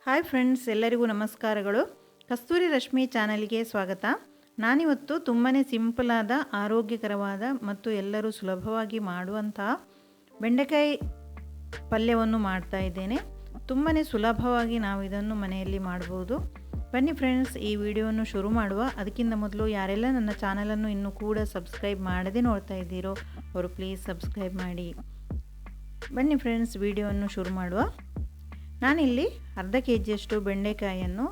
Hi friends, ಎಲ್ಲರಿಗೂ ನಮಸ್ಕಾರಗಳು. ಕಸ್ತೂರಿ ರಶ್ಮಿ ಚಾನಲ್ಗೆ ಸ್ವಾಗತ. ನಾನಿವತ್ತು ತುಂಬಾ ಸಿಂಪಲ್ ಆದ ಆರೋಗ್ಯಕರವಾದ ಮತ್ತು ಎಲ್ಲರೂ ಸುಲಭವಾಗಿ ಮಾಡುವಂಥ ಬೆಂಡೆಕಾಯಿ ಪಲ್ಯವನ್ನು ಮಾಡ್ತಾ ಇದ್ದೇನೆ. ತುಂಬಾ ಸುಲಭವಾಗಿ ನಾವು ಇದನ್ನು ಮನೆಯಲ್ಲಿ ಮಾಡ್ಬೋದು. ಬನ್ನಿ ಫ್ರೆಂಡ್ಸ್, ಈ ವಿಡಿಯೋವನ್ನು ಶುರು ಮಾಡುವ. ಅದಕ್ಕಿಂತ ಮೊದಲು ಯಾರೆಲ್ಲ ನನ್ನ ಚಾನಲನ್ನು ಇನ್ನೂ ಕೂಡ ಸಬ್ಸ್ಕ್ರೈಬ್ ಮಾಡದೆ ನೋಡ್ತಾ ಇದ್ದೀರೋ ಅವರು ಪ್ಲೀಸ್ ಸಬ್ಸ್ಕ್ರೈಬ್ ಮಾಡಿ. ಬನ್ನಿ ಫ್ರೆಂಡ್ಸ್, ವಿಡಿಯೋವನ್ನು ಶುರು ಮಾಡುವ. ನಾನಿಲ್ಲಿ ಅರ್ಧ ಕೆಜಿಯಷ್ಟು ಬೆಂಡೆಕಾಯಿಯನ್ನು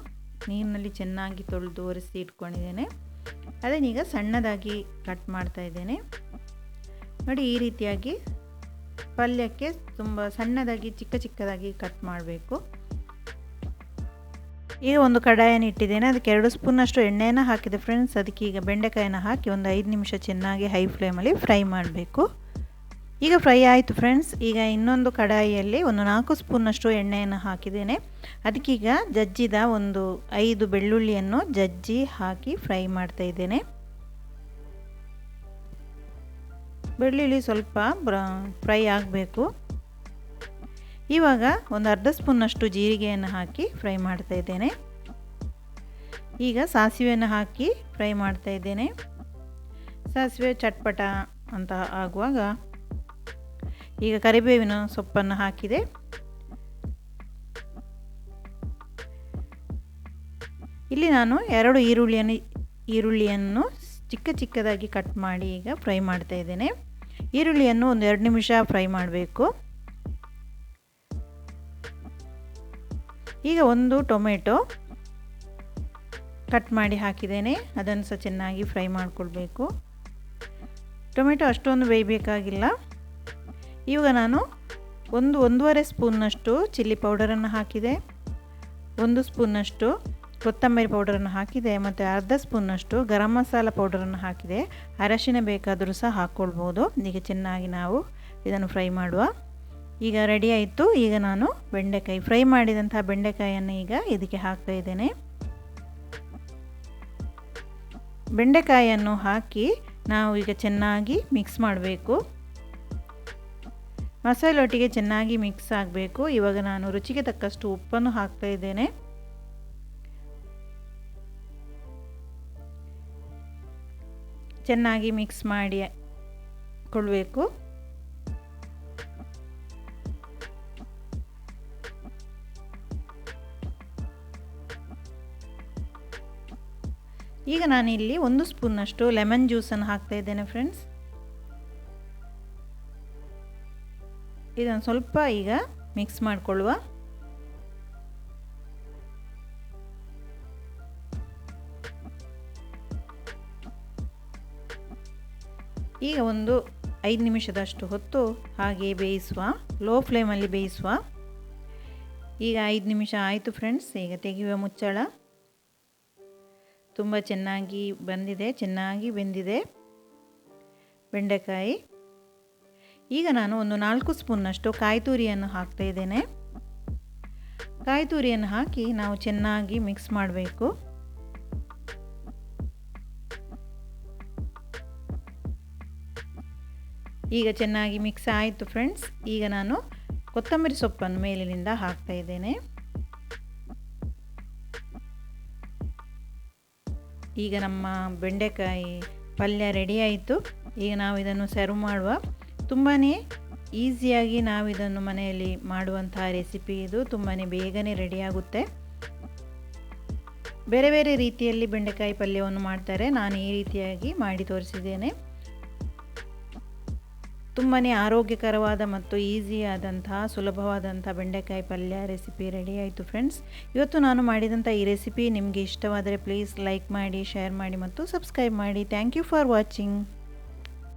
ನೀರಿನಲ್ಲಿ ಚೆನ್ನಾಗಿ ತೊಳೆದು ಒರೆಸಿ ಇಟ್ಕೊಂಡಿದ್ದೇನೆ. ಅದನ್ನೀಗ ಸಣ್ಣದಾಗಿ ಕಟ್ ಮಾಡ್ತಾ ಇದ್ದೇನೆ. ನೋಡಿ, ಈ ರೀತಿಯಾಗಿ ಪಲ್ಯಕ್ಕೆ ತುಂಬ ಸಣ್ಣದಾಗಿ ಚಿಕ್ಕದಾಗಿ ಕಟ್ ಮಾಡಬೇಕು. ಈಗ ಒಂದು ಕಡಾಯನ್ನು ಇಟ್ಟಿದ್ದೇನೆ. ಅದಕ್ಕೆ 2 ಸ್ಪೂನಷ್ಟು ಎಣ್ಣೆಯನ್ನು ಹಾಕಿದೆ ಫ್ರೆಂಡ್ಸ್. ಅದಕ್ಕೆ ಈಗ ಬೆಂಡೆಕಾಯಿನ ಹಾಕಿ ಒಂದು 5 ನಿಮಿಷ ಚೆನ್ನಾಗಿ ಹೈ ಫ್ಲೇಮಲ್ಲಿ ಫ್ರೈ ಮಾಡಬೇಕು. ಈಗ ಫ್ರೈ ಆಯಿತು ಫ್ರೆಂಡ್ಸ್. ಈಗ ಇನ್ನೊಂದು ಕಡಾಯಿಯಲ್ಲಿ ಒಂದು 4 ಸ್ಪೂನಷ್ಟು ಎಣ್ಣೆಯನ್ನು ಹಾಕಿದ್ದೇನೆ. ಅದಕ್ಕೀಗ ಜಜ್ಜಿದ ಒಂದು 5 ಬೆಳ್ಳುಳ್ಳಿಯನ್ನು ಜಜ್ಜಿ ಹಾಕಿ ಫ್ರೈ ಮಾಡ್ತಾ ಇದ್ದೇನೆ. ಬೆಳ್ಳುಳ್ಳಿ ಸ್ವಲ್ಪ ಫ್ರೈ ಆಗಬೇಕು. ಇವಾಗ ಒಂದು ಅರ್ಧ ಸ್ಪೂನಷ್ಟು ಜೀರಿಗೆಯನ್ನು ಹಾಕಿ ಫ್ರೈ ಮಾಡ್ತಾ ಇದ್ದೇನೆ. ಈಗ ಸಾಸಿವೆಯನ್ನು ಹಾಕಿ ಫ್ರೈ ಮಾಡ್ತಾ ಇದ್ದೇನೆ. ಸಾಸಿವೆ ಚಟ್ಪಟ ಅಂತ ಆಗುವಾಗ ಈಗ ಕರಿಬೇವಿನ ಸೊಪ್ಪನ್ನು ಹಾಕಿದೆ. ಇಲ್ಲಿ ನಾನು 2 ಈರುಳ್ಳಿಯನ್ನು ಚಿಕ್ಕದಾಗಿ ಕಟ್ ಮಾಡಿ ಈಗ ಫ್ರೈ ಮಾಡ್ತಾ ಇದ್ದೇನೆ. ಈರುಳ್ಳಿಯನ್ನು ಒಂದು 2 ನಿಮಿಷ ಫ್ರೈ ಮಾಡಬೇಕು. ಈಗ ಒಂದು ಟೊಮೆಟೊ ಕಟ್ ಮಾಡಿ ಹಾಕಿದ್ದೇನೆ. ಅದನ್ನು ಸಹ ಚೆನ್ನಾಗಿ ಫ್ರೈ ಮಾಡಿಕೊಳ್ಬೇಕು. ಟೊಮೆಟೊ ಅಷ್ಟೊಂದು ಬೇಯಬೇಕಾಗಿಲ್ಲ. ಇವಾಗ ನಾನು 1-1.5 ಸ್ಪೂನ್ನಷ್ಟು ಚಿಲ್ಲಿ ಪೌಡರನ್ನು ಹಾಕಿದೆ. 1 ಸ್ಪೂನ್ನಷ್ಟು ಕೊತ್ತಂಬರಿ ಪೌಡರನ್ನು ಹಾಕಿದೆ ಮತ್ತು ಅರ್ಧ ಸ್ಪೂನ್ನಷ್ಟು ಗರಂ ಮಸಾಲ ಪೌಡರನ್ನು ಹಾಕಿದೆ. ಅರಶಿನ ಬೇಕಾದರೂ ಸಹ ಹಾಕ್ಕೊಳ್ಬೋದು. ಈಗ ಚೆನ್ನಾಗಿ ನಾವು ಇದನ್ನು ಫ್ರೈ ಮಾಡುವ. ಈಗ ರೆಡಿ ಆಯಿತು. ಈಗ ನಾನು ಫ್ರೈ ಮಾಡಿದಂತಹ ಬೆಂಡೆಕಾಯಿಯನ್ನು ಈಗ ಇದಕ್ಕೆ ಹಾಕ್ತಾ ಇದ್ದೇನೆ. ಬೆಂಡೆಕಾಯಿಯನ್ನು ಹಾಕಿ ನಾವು ಈಗ ಚೆನ್ನಾಗಿ ಮಿಕ್ಸ್ ಮಾಡಬೇಕು. ಮಸಾಲೆ ಒಟ್ಟಿಗೆ ಚೆನ್ನಾಗಿ ಮಿಕ್ಸ್ ಆಗಬೇಕು. ಇವಾಗ ನಾನು ರುಚಿಗೆ ತಕ್ಕಷ್ಟು ಉಪ್ಪನ್ನು ಹಾಕ್ತಾ ಇದ್ದೇನೆ. ಚೆನ್ನಾಗಿ ಮಿಕ್ಸ್ ಮಾಡಿ ಕೊಡಬೇಕು. ಈಗ ನಾನಿಲ್ಲಿ 1 ಸ್ಪೂನ್ನಷ್ಟು ಲೆಮನ್ ಜ್ಯೂಸನ್ನು ಹಾಕ್ತಾ ಇದ್ದೇನೆ ಫ್ರೆಂಡ್ಸ್. ಇದನ್ನು ಸ್ವಲ್ಪ ಈಗ ಮಿಕ್ಸ್ ಮಾಡಿಕೊಳ್ಳುವ. ಈಗ ಒಂದು 5 ನಿಮಿಷದಷ್ಟು ಹೊತ್ತು ಹಾಗೆ ಬೇಯಿಸುವ. ಲೋ ಫ್ಲೇಮಲ್ಲಿ ಬೇಯಿಸುವ. ಈಗ 5 ನಿಮಿಷ ಆಯಿತು ಫ್ರೆಂಡ್ಸ್. ಈಗ ತೆಗೆಯುವ ಮುಚ್ಚಳ. ತುಂಬ ಚೆನ್ನಾಗಿ ಬೆಂದಿದೆ ಬೆಂಡೆಕಾಯಿ. ಈಗ ನಾನು ಒಂದು 4 ಸ್ಪೂನ್ನಷ್ಟು ಕಾಯಿ ತುರಿಯನ್ನು ಹಾಕ್ತಾ ಇದ್ದೇನೆ. ಕಾಯಿ ತುರಿಯನ್ನು ಹಾಕಿ ನಾವು ಚೆನ್ನಾಗಿ ಮಿಕ್ಸ್ ಮಾಡಬೇಕು. ಈಗ ಚೆನ್ನಾಗಿ ಮಿಕ್ಸ್ ಆಯಿತು ಫ್ರೆಂಡ್ಸ್. ಈಗ ನಾನು ಕೊತ್ತಂಬರಿ ಸೊಪ್ಪನ್ನು ಮೇಲಿನಿಂದ ಹಾಕ್ತಾ ಇದ್ದೇನೆ. ಈಗ ನಮ್ಮ ಬೆಂಡೆಕಾಯಿ ಪಲ್ಯ ರೆಡಿ ಆಯಿತು. ಈಗ ನಾವು ಇದನ್ನು ಸರ್ವ್ ಮಾಡುವ. ತುಂಬಾ ಈಸಿಯಾಗಿ ನಾವು ಇದನ್ನು ಮನೆಯಲ್ಲಿ ಮಾಡುವಂತಹ ರೆಸಿಪಿ ಇದು. ತುಂಬಾ ಬೇಗನೆ ರೆಡಿಯಾಗುತ್ತೆ. ಬೇರೆ ರೀತಿಯಲ್ಲಿ ಬೆಂಡೆಕಾಯಿ ಪಲ್ಯವನ್ನು ಮಾಡ್ತಾರೆ. ನಾನು ಈ ರೀತಿಯಾಗಿ ಮಾಡಿ ತೋರಿಸಿದ್ದೇನೆ. ತುಂಬಾ ಆರೋಗ್ಯಕರವಾದ ಮತ್ತು ಈಸಿಯಾದಂತಹ ಸುಲಭವಾದಂಥ ಬೆಂಡೆಕಾಯಿ ಪಲ್ಯ ರೆಸಿಪಿ ರೆಡಿ ಆಯಿತು ಫ್ರೆಂಡ್ಸ್. ಇವತ್ತು ನಾನು ಮಾಡಿದಂಥ ಈ ರೆಸಿಪಿ ನಿಮಗೆ ಇಷ್ಟವಾದರೆ ಪ್ಲೀಸ್ ಲೈಕ್ ಮಾಡಿ, ಶೇರ್ ಮಾಡಿ ಮತ್ತು ಸಬ್ಸ್ಕ್ರೈಬ್ ಮಾಡಿ. Thank you for watching.